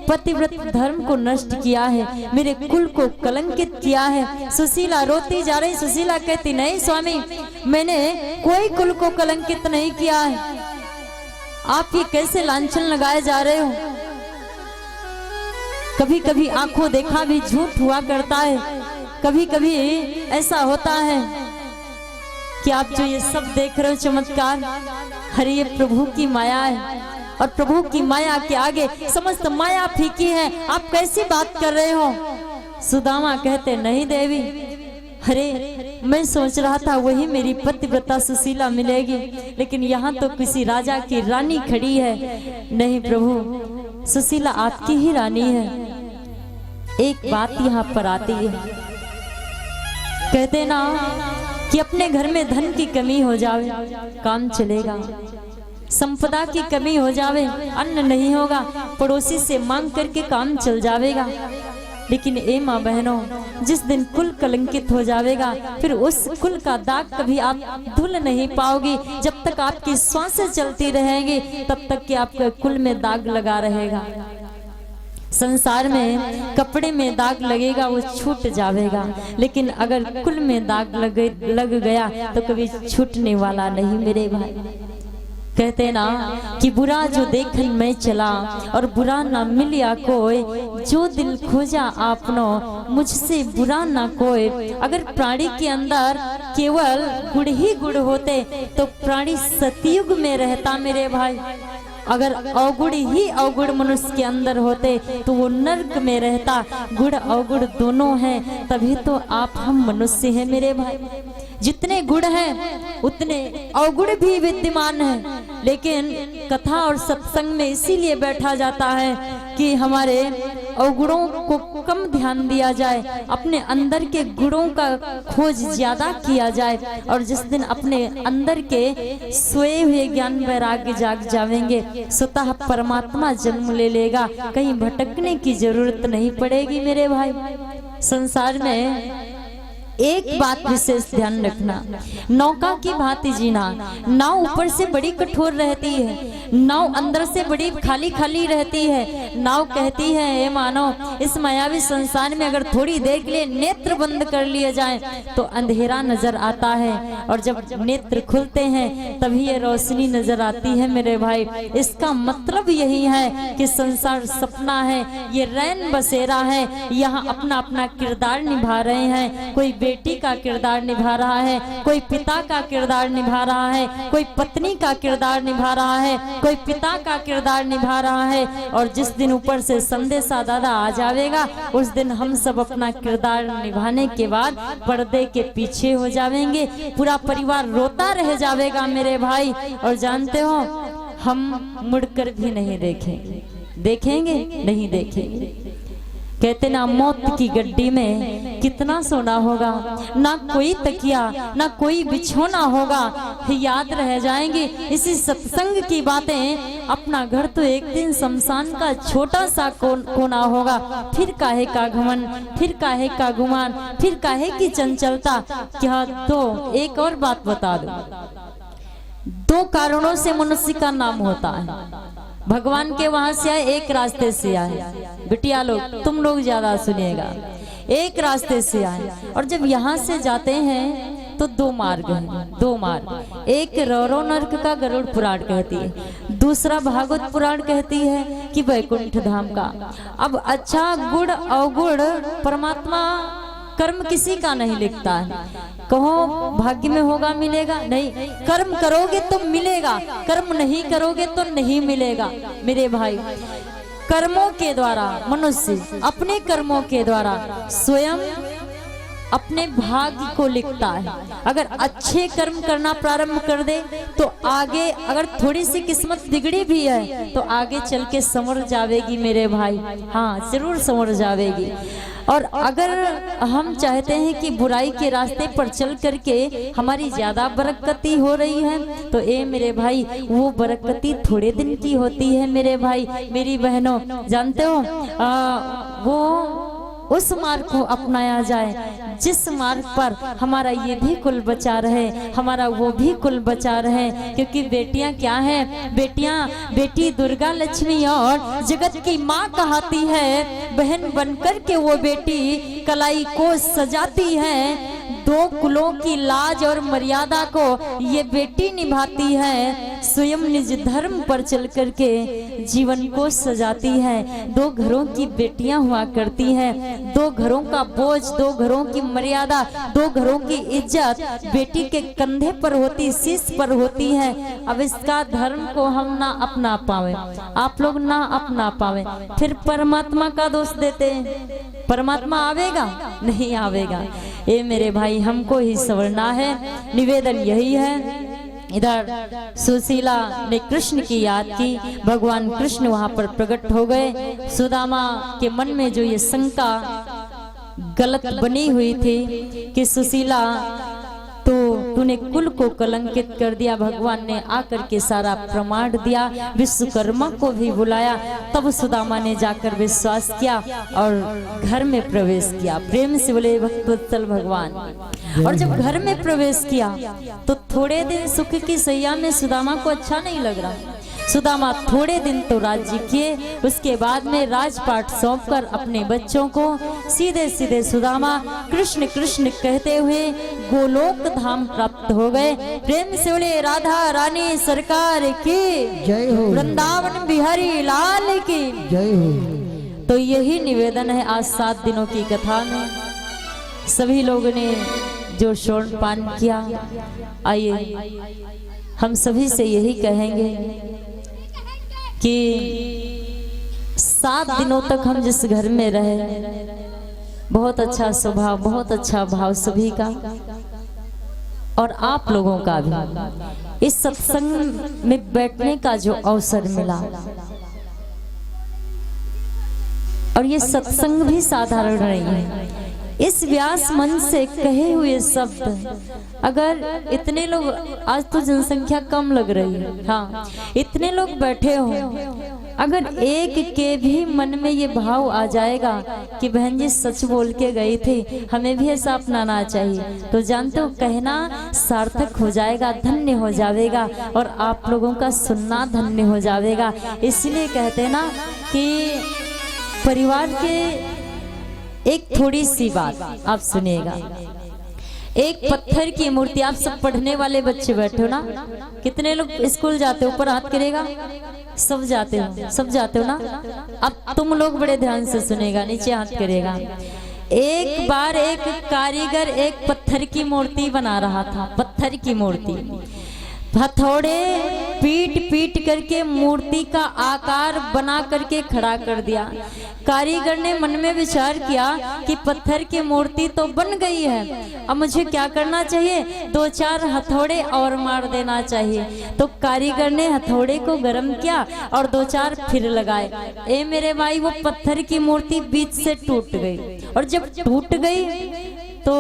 पतिव्रत धर्म को नष्ट किया है, मेरे कुल को कलंकित किया है। सुशीला रोती जा रही। सुशीला कहती, नहीं स्वामी, मैंने कोई कुल को कलंकित नहीं किया है। आप ये कैसे लांछन लगाए जा रहे हो। कभी कभी आंखों देखा भी झूठ हुआ करता है। कभी कभी ऐसा होता है कि आप जो ये सब देख रहे हो चमत्कार, हरे ये प्रभु की माया है। और प्रभु की माया के आगे समस्त माया फीकी है। आप कैसी बात कर रहे हो। सुदामा कहते, नहीं देवी, अरे मैं सोच रहा था वही मेरी पतिव्रता सुशीला मिलेगी, लेकिन यहाँ तो किसी राजा की रानी खड़ी है। नहीं प्रभु, सुशीला आपकी ही रानी है। एक बात यहाँ पर आती है, कहते ना कि अपने घर में धन की कमी हो जावे, काम चलेगा। संपदा की कमी हो जावे, अन्न नहीं होगा, पड़ोसी से मांग करके काम चल जावेगा। लेकिन ए माँ बहनों, जिस दिन कुल कलंकित हो जावेगा, फिर उस कुल का दाग कभी आप धुल नहीं पाओगी। जब तक आपकी श्वासें चलती रहेंगी, तब तक कि आपके कुल में दाग लगा रहेगा। संसार में कपड़े में दाग लगेगा, वो छूट जावेगा, लेकिन अगर कुल में दाग लग गया तो कभी छूटने वाला नहीं मेरे भाई। कहते ना कि बुरा जो देखन में चला और बुरा ना मिलिया कोई, जो दिल खोजा आपनो मुझसे बुरा ना कोई। अगर प्राणी के अंदर केवल गुड़ ही गुड़ होते तो प्राणी सतयुग में रहता मेरे भाई। अगर अवगुण ही अवगुण मनुष्य के अंदर होते तो वो नर्क में रहता। गुण अवगुण दोनों हैं, तभी तो आप हम मनुष्य हैं मेरे भाई। जितने गुण हैं उतने अवगुण भी विद्यमान हैं। लेकिन कथा और सत्संग में इसीलिए बैठा जाता है कि हमारे अवगुणों को कम ध्यान दिया जाए, अपने अंदर के गुणों का खोज ज्यादा किया जाए। और जिस दिन अपने अंदर के सोए हुए ज्ञान वैराग्य जाग जावेंगे, स्वतः परमात्मा जन्म ले लेगा, कहीं भटकने की जरूरत नहीं पड़ेगी मेरे भाई। संसार में एक बात विशेष ध्यान रखना, नौका की भांति जीना। नाव ऊपर से बड़ी कठोर रहती है, नाव अंदर से बड़ी खाली खाली रहती है। नाव कहती है, ये मानो इस मायावी संसार में अगर थोड़ी देर के लिए नेत्र बंद कर लिए जाए तो अंधेरा नजर आता है, और जब नेत्र खुलते हैं तभी ये रोशनी नजर आती है मेरे भाई। इसका मतलब यही है कि संसार सपना है, ये रैन बसेरा है, यहाँ अपना अपना किरदार निभा रहे हैं। कोई बेटी का किरदार निभा रहा है, कोई पिता का किरदार निभा रहा है, कोई पत्नी का किरदार निभा रहा है, कोई पिता का किरदार निभा रहा है। और जिस दिन ऊपर से संदेशा दादा आ जाएगा उस दिन हम सब अपना किरदार निभाने के बाद पर्दे के पीछे हो जाएंगे, पूरा परिवार रोता रह जाएगा मेरे भाई। और जानते हो हम मुड़कर भी नहीं देखेंगे, देखेंगे नहीं देखेंगे। कहते ना मौत की गड्डी में कितना सोना होगा, ना कोई तकिया ना कोई बिछोना होगा, याद रह जाएंगे इसी सत्संग की बातें। अपना घर तो एक दिन शमशान का छोटा सा कोना होगा, फिर काहे का घमंड, फिर काहे का गुमान, फिर काहे की चंचलता। क्या तो एक और बात बता दूं, दो कारणों से मनुष्य का नाम होता है। भगवान के वहां से आए, एक रास्ते से आए। बिटिया लोग तुम लोग ज्यादा सुनिएगा, एक रास्ते से आए और जब यहाँ से जाते हैं तो दो मार्ग हैं, दो मार्ग। एक रौरव नर्क का गरुड़ पुराण कहती है, दूसरा भागवत पुराण कहती है कि वैकुंठ धाम का। अब अच्छा गुड़ अवगुड़ परमात्मा कर्म किसी का नहीं लिखता है। कहो भाग्य में होगा मिलेगा, नहीं, कर्म करोगे तो मिलेगा, कर्म नहीं करोगे तो नहीं मिलेगा मेरे भाई। कर्मों के द्वारा मनुष्य अपने कर्मों के द्वारा स्वयं अपने भाग्य को लिखता है। अगर अच्छे कर्म करना प्रारंभ कर दे तो आगे, अगर थोड़ी सी किस्मत बिगड़ी भी है तो आगे चल के संवर जावेगी मेरे भाई, हाँ जरूर संवर जावेगी। और अगर हम चाहते हैं कि बुराई के रास्ते पर चल करके हमारी ज्यादा बरकती हो रही है तो ए मेरे भाई वो बरकती थोड़े दिन की होती है मेरे भाई मेरी बहनों। जानते हो वो उस मार्ग को अपनाया जाए जिस मार्ग पर हमारा ये भी कुल बचा रहे, हमारा वो भी कुल बचा रहे। क्योंकि बेटियां क्या है, बेटी दुर्गा लक्ष्मी और जगत की माँ कहती है। बहन बनकर के वो बेटी कलाई को सजाती है, दो कुलों की लाज और मर्यादा को ये बेटी निभाती है। स्वयं निज धर्म पर चल करके जीवन को सजाती है। दो घरों की बेटियां हुआ करती हैं, दो घरों का बोझ, दो घरों की मर्यादा, दो घरों की इज्जत बेटी के कंधे पर होती, शीश पर होती है। अब इसका धर्म को हम ना अपना पावे, आप लोग ना अपना पावे, फिर परमात्मा का दोष देते हैं। परमात्मा आवेगा नहीं आवेगा। ये मेरे भाई हमको ही सवरना है। निवेदन यही है। इधर सुशीला ने कृष्ण की याद की, भगवान कृष्ण वहां पर प्रकट हो गए। सुदामा के मन में जो ये शंका गलत बनी हुई थी कि सुशीला तो तूने कुल को कलंकित कर दिया, भगवान ने आकर के सारा प्रमाण दिया, विश्वकर्मा को भी बुलाया। तब सुदामा ने जाकर विश्वास किया और घर में प्रवेश किया। प्रेम से बोले भक्तवत्सल भगवान। और जब घर में प्रवेश किया तो थोड़े दिन सुख की सैया में सुदामा को अच्छा नहीं लग रहा। सुदामा थोड़े दिन तो राज्य किए, उसके बाद में राजपाट सौंपकर अपने बच्चों को सीधे सीधे सुदामा कृष्ण कृष्ण कहते हुए गोलोक धाम प्राप्त हो गए। प्रेम से बोले राधा रानी सरकार की जय हो, वृंदावन बिहारी लाल की जय हो। तो यही निवेदन है आज 7 दिनों की कथा में। सभी लोगों ने जो शोणपान किया, आइए हम सभी से यही कहेंगे कि 7 दिनों तक हम जिस घर में रहे, बहुत अच्छा स्वभाव, बहुत अच्छा भाव सभी का और आप लोगों का भी। इस सत्संग में बैठने का जो अवसर मिला और ये सत्संग भी साधारण नहीं है। इस व्यास मन से कहे हुए शब्द, अगर इतने लोग, आज तो जनसंख्या कम लग रही है, हाँ इतने लोग बैठे हो, अगर एक के भी मन में ये भाव आ जाएगा कि बहन जी सच बोल के गई थी, हमें भी ऐसा अपनाना चाहिए, तो जानते हो कहना सार्थक हो जाएगा, धन्य हो जाएगा और आप लोगों का सुनना धन्य हो जाएगा। इसलिए कहते हैं ना कि परिवार के एक थोड़ी सी बात आप सुनिएगा। एक पत्थर की मूर्ति, आप सब पढ़ने वाले बच्चे बैठे हो ना, कितने लोग स्कूल जाते हो? ऊपर हाथ करेगा। सब जाते हो, सब जाते हो ना। अब तुम लोग बड़े ध्यान से सुनेगा, नीचे हाथ करेगा। एक बार एक कारीगर एक पत्थर की मूर्ति बना रहा था, पत्थर की मूर्ति। हथौड़े पीट पीट करके मूर्ति का आकार बना करके खड़ा कर दिया। कारीगर ने मन में विचार किया कि पत्थर की मूर्ति तो बन गई है, अब मुझे क्या करना चाहिए, 2-4 हथौड़े और मार देना चाहिए। तो कारीगर ने हथौड़े को गर्म किया और 2-4 फिर लगाए। ए मेरे भाई, वो पत्थर की मूर्ति बीच से टूट गई। और जब टूट गई तो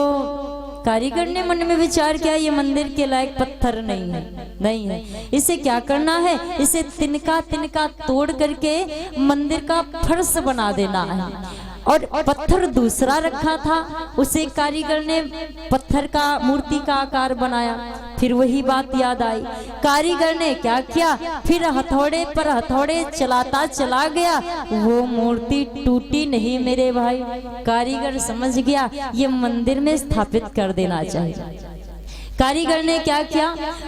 कारीगर ने मन में विचार किया, ये मंदिर के लायक पत्थर नहीं है, इसे क्या करना है, इसे तिनका तिनका तोड़ करके मंदिर का फर्श बना देना है। और पत्थर दूसरा रखा था, उसे कारीगर ने पत्थर का मूर्ति का आकार बनाया। फिर वही बात याद आई, कारीगर ने क्या किया, फिर हथौड़े पर हथौड़े चलाता चला गया, वो मूर्ति टूटी नहीं मेरे भाई। कारीगर समझ गया ये मंदिर में स्थापित कर देना चाहिए। कारीगर ने क्या किया,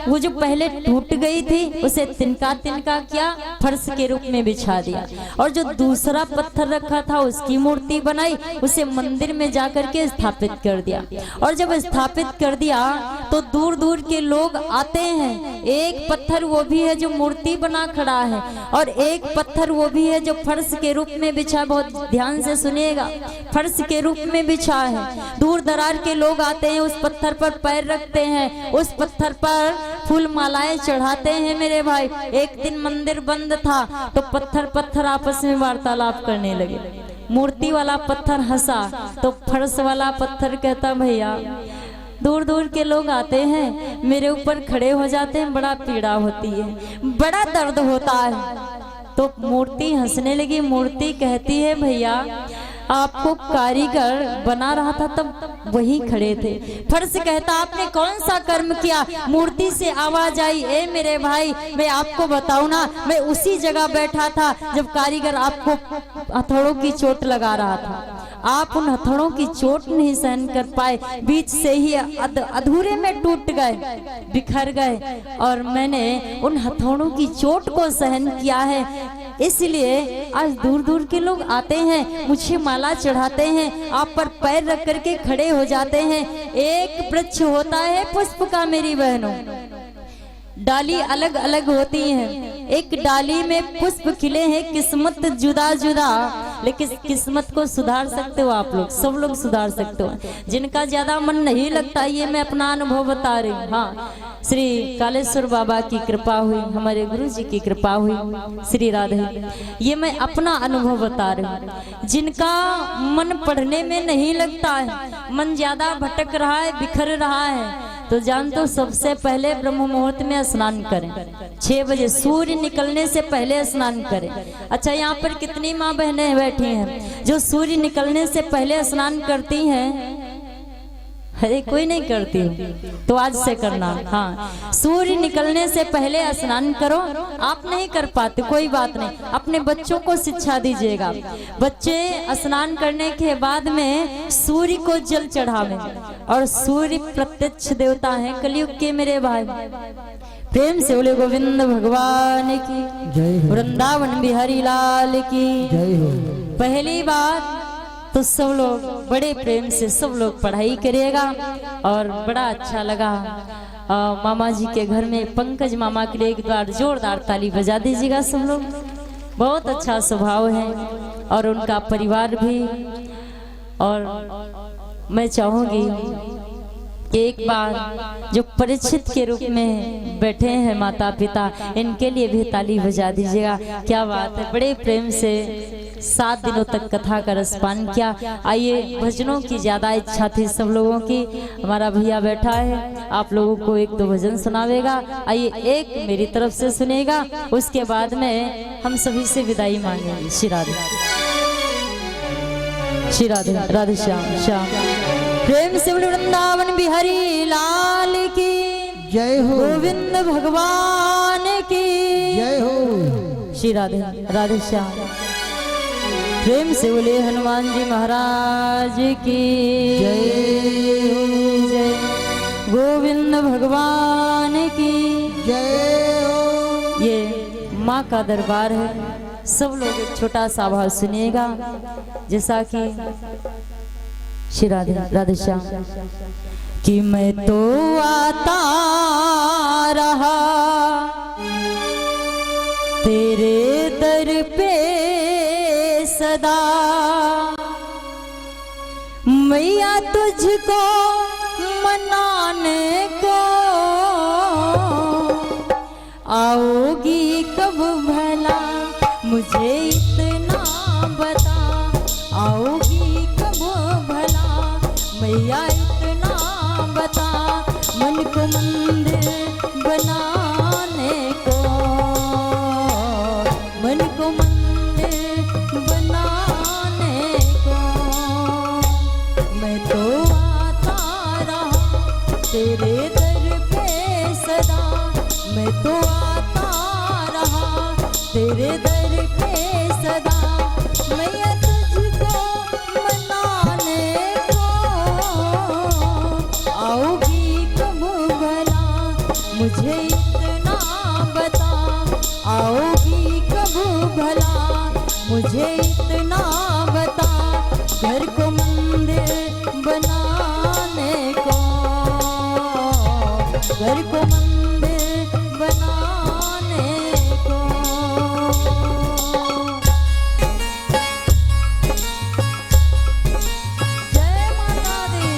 वो जो पहले टूट गई थी उसे तिनका तिनका किया, फर्श के रूप में बिछा दिया। और जो दूसरा पत्थर रखा था उसकी मूर्ति बनाई, उसे मंदिर में जाकर के स्थापित कर दिया। और जब स्थापित कर दिया तो दूर दूर के लोग आते हैं। एक पत्थर वो भी है जो मूर्ति बना खड़ा है, और एक पत्थर वो भी है जो फर्श के रूप में बिछा, बहुत ध्यान से सुनिएगा, फर्श के रूप में बिछा है। दूर दरार के लोग आते हैं, उस पत्थर पर पैर रखते हैं, उस पत्थर पर फूल मालाएं चढ़ाते हैं मेरे भाई। एक दिन मंदिर बंद था तो पत्थर आपस में वार्तालाप करने लगे। मूर्ति वाला पत्थर हंसा तो फर्श वाला पत्थर कहता, भैया दूर दूर के लोग आते हैं, मेरे ऊपर खड़े हो जाते हैं, बड़ा पीड़ा होती है, बड़ा दर्द होता है। तो मूर्ति हंसने लगी। मूर्ति कहती है, भैया आपको कारीगर बना रहा था तब वही खड़े थे। फर्श कहता, आपने कौन सा कर्म किया, मूर्ति से आवाज आई, ए मेरे भाई मैं आपको बताऊं ना, मैं उसी जगह बैठा था जब कारीगर आपको हथौड़ों की चोट लगा रहा था। आप उन हथौड़ों की चोट नहीं सहन कर पाए, बीच से ही अधूरे में टूट गए, बिखर गए, और मैंने उन हथौड़ों की चोट को सहन किया है। इसलिए आज दूर दूर के लोग आते हैं, मुझे माला चढ़ाते हैं, आप पर पैर रख करके खड़े हो जाते हैं। एक वृक्ष होता है पुष्प का मेरी बहनों, डाली अलग अलग होती हैं, एक डाली में पुष्प खिले हैं, किस्मत जुदा जुदा, लेकिन किस्मत को सुधार सकते हो आप लोग, सब लोग सुधार सकते हो। जिनका ज्यादा मन नहीं लगता, ये मैं अपना अनुभव बता रही हूँ। हाँ, श्री कालेश्वर बाबा की कृपा हुई, हमारे गुरु जी की कृपा हुई, श्री राधे, ये मैं अपना अनुभव बता रही हूँ। जिनका मन पढ़ने में नहीं लगता है, मन ज्यादा भटक रहा है, बिखर रहा है, तो जान तो सबसे पहले ब्रह्म मुहूर्त में स्नान करें, 6 बजे सूर्य निकलने से पहले स्नान करें। अच्छा, यहाँ पर कितनी माँ बहनें बैठी हैं जो सूर्य निकलने से पहले स्नान करती हैं? अरे कोई नहीं करती, तो आज से करना। हाँ, सूर्य निकलने से पहले स्नान करो। आप नहीं कर पाते, कोई बात नहीं, अपने बच्चों को शिक्षा दीजिएगा। बच्चे स्नान करने के बाद में सूर्य को जल चढ़ावे, और सूर्य प्रत्यक्ष देवता है कलयुग के मेरे भाई। प्रेम से बोले गोविंद भगवान की जय हो, वृंदावन बिहारी लाल की जय हो। पहली बात तो सब लोग बड़े प्रेम से सब लोग पढ़ाई करिएगा, और बड़ा अच्छा लगा। मामा जी के घर में पंकज मामा के लिए एक बार जोरदार ताली बजा दीजिएगा सब लोग। बहुत अच्छा स्वभाव है और उनका परिवार भी। और मैं चाहूंगी कि एक बार जो परिचित के रूप में बैठे हैं माता पिता, इनके लिए भी ताली बजा दीजिएगा। क्या बात है, बड़े प्रेम से 7 दिनों तक कथा का रसपान किया। आइए, भजनों की ज्यादा इच्छा थी सब लोगों की। हमारा भैया बैठा है, आप लोगों को 1-2 भजन सुनावेगा। आइए, एक मेरी तरफ से सुनेगा, उसके बाद में हम सभी से विदाई मांगेंगे। श्री राधे, श्री राधे, राधे श्याम श्याम। प्रेम से वृंदावन बिहारी लाल की जय हो, गोविंद भगवान की जय हो। श्री राधे, राधे श्याम। प्रेम से बोले हनुमान जी महाराज की जय हो, जय। गोविंद भगवान की जय हो। ये माँ का दरबार है, सब लोग एक छोटा सा भाव सुनिएगा। जैसा कि श्री राधे राधे श्याम। कि मैं तो आता रहा तेरे दर पे सदा, मैया तुझको मनाने को आओगी कब भला, मुझे इतना बता, आओगी कब भला, मैया इतना बता, मन को मंदिर बनाने को, मन को मंदिर बनाने को, मैं तो आता रहा तेरे दर पे सदा, मैं तो आता रहा तेरे दर पे सदा, मैया तुझको मनाने को आओगी कब भला, मुझे इतना बता, आओगी कब भला, मुझे इतना बता, घर को मंदिर बनाने को, घर को मंदिर बनाने को। जय माता दी।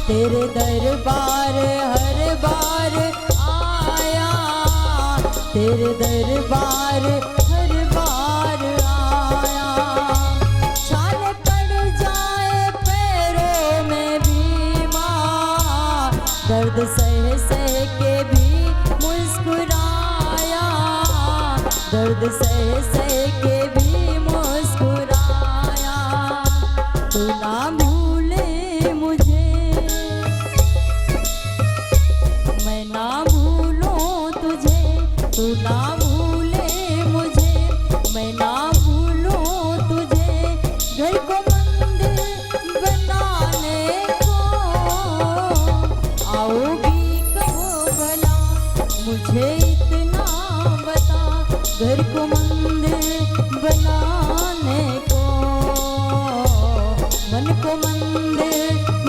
तेरे दरबार हर बार आया, तेरे दरबार हर बार आया, छाल पड़ जाए पैरों में भी माँ, दर्द सह सह के भी मुस्कुराया, दर्द सह सह के भी मुस्कुराया, तू ना भूले मुझे, मैं ना भूलूं तुझे, तू ना भूले मुझे, मैं ना भूलूं तुझे, घर को मंदिर बनाने को आओगी कब भला, मुझे इतना बता, घर को मंदिर बनाने को, मन को मंदिर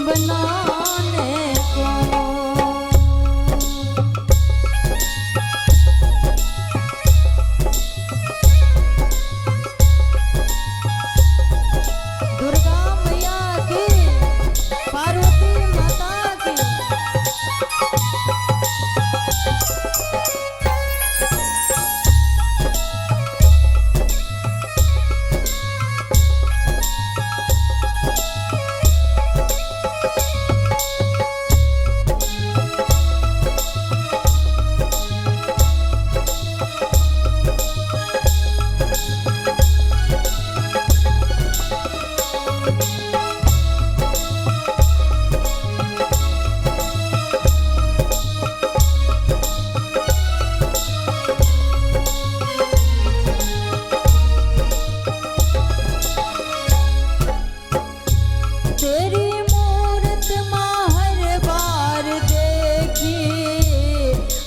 बनाने को। दुर्गा मैया की, पार्वती माता की।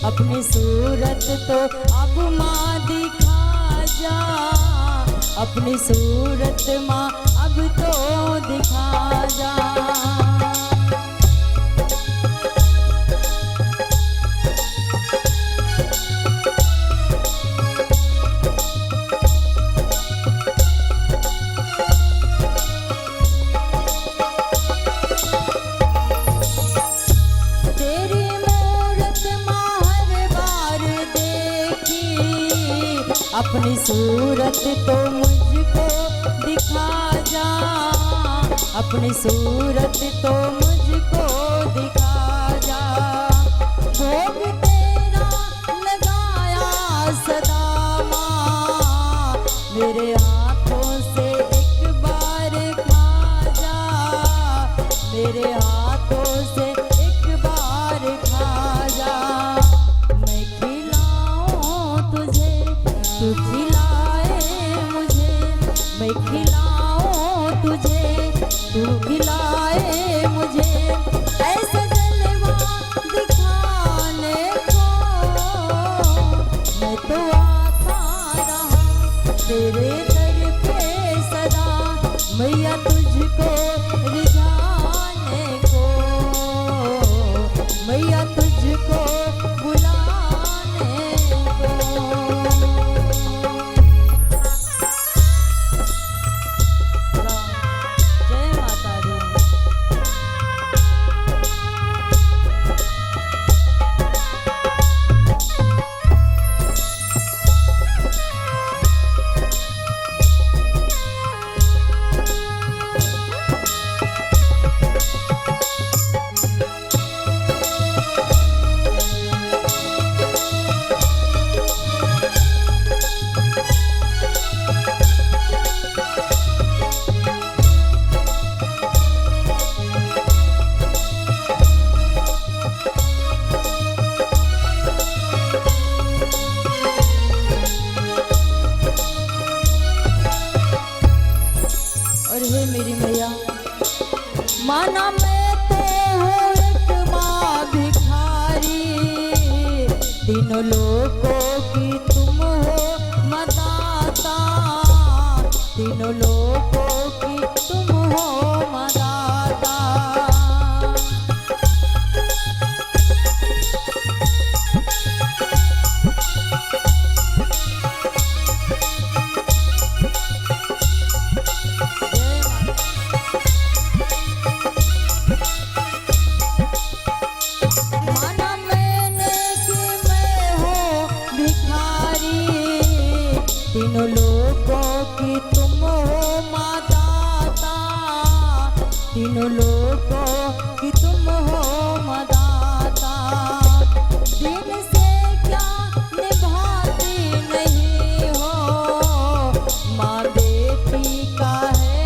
अपनी सूरत तो अब माँ दिखा जा, अपनी सूरत माँ अब तो दिखा जा। तेरी मूरत माँ हर बार देखी, अपनी सूरत तो मुझको दिखा जा। अपनी सूरत तो मुझको दिखा जा। भोग तेरा लगाया सदा माँ, मेरे हाथों से एक बार खा जा। मेरे हाथों से एक बार खा जा। मैं खिलाऊं तुझे, तू खिलाए मुझे। मैं खिलाऊं तुझे, तू खिलाए मुझे। ऐसा जलवा दिखाने को मैं तो आता रहा तेरे दर पे सदा। मैया तुझको रिझाने को, मैया तुझको बुलाने को। जय माता दी। और हे मेरी मैया, माना मैं तो हूँ एक माँ भिखारी, तीनों लोगों की तुम हो मदाता। तीनों लोगों की तुम हो मदाता। माना मैंने कि मैं हूँ भिखारी, तीनों लोगों की तुम हो मदाता। तीनों लोगों की तुम हो मदाता। दिन से क्या निभाती नहीं हो, माँ बेटी का है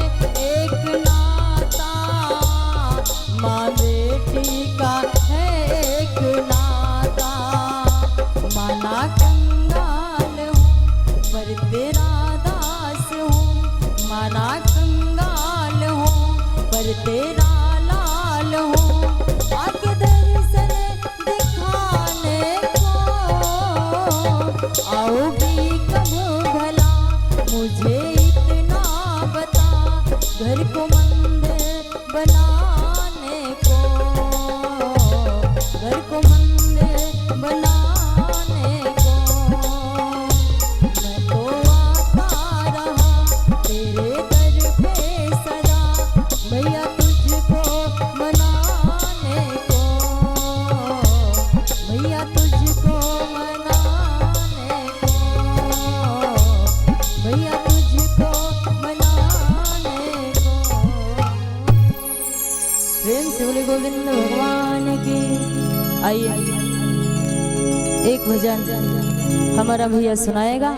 एक नाता। माँ बेटी का है एक नाता। माना कंगाल हूँ पर तेरा दास हूँ। माना कंगाल हूँ पर तेरा लाल हूँ। आके दर्शन दिखाने को आओगी कब भला, मुझे इतना बता। घर को मंदिर बनाने को, घर को मंदिर बनाने को मैं तो आता रहा तेरे दर पे सदा। मैया तुझको मनाने को, मैया तुझको मनाने को, मैया तुझको मनाने को। प्रेम से बोले गोविंद भगवान की। आइए एक भजन हमारा भैया सुनाएगा।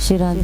श्री राधे।